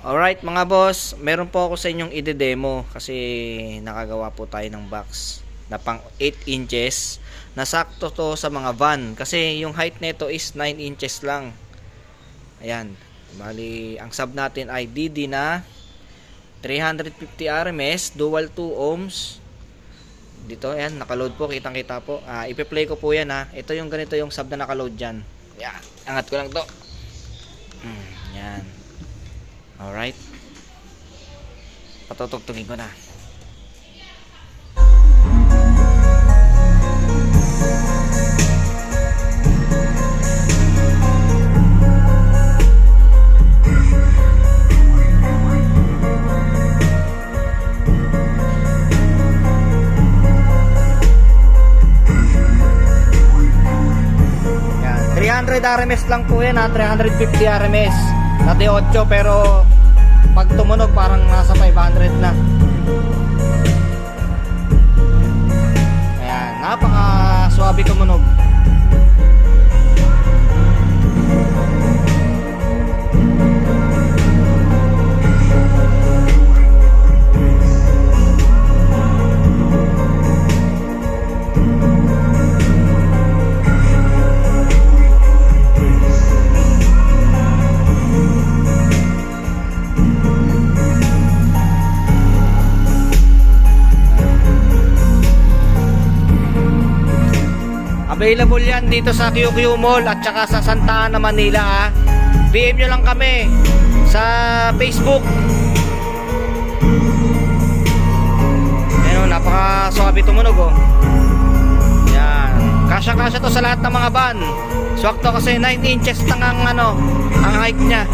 Alright mga boss, meron po ako sa inyong ide-demo kasi nakagawa po tayo ng box na pang 8 inches na sakto to sa mga van kasi yung height nito is 9 inches lang. Ayan, bali ang sub natin ay DD na 350 RMS dual 2 ohms. Dito, ayan, nakaload po, kitang-kita po. Ipe-play ko po yan ha. Ito yung ganito yung sub na nakaload dyan. Yan, angat ko lang to. Yan. Alright. Patutugtugin ko na. Yan. 300 RMS lang po yan ha. 350 RMS. Nati 8 pero pag tumunog parang nasa 500 na. Ayan, napaka swabe tumunog. Available yan dito sa QQ Mall at saka sa Santa Ana, Manila ha. PM nyo lang kami sa Facebook. Ayan o, napaka swabe tumunog o. Yan, kasya-kasya to sa lahat ng mga van. Swakto kasi 9 inches lang ang height nya.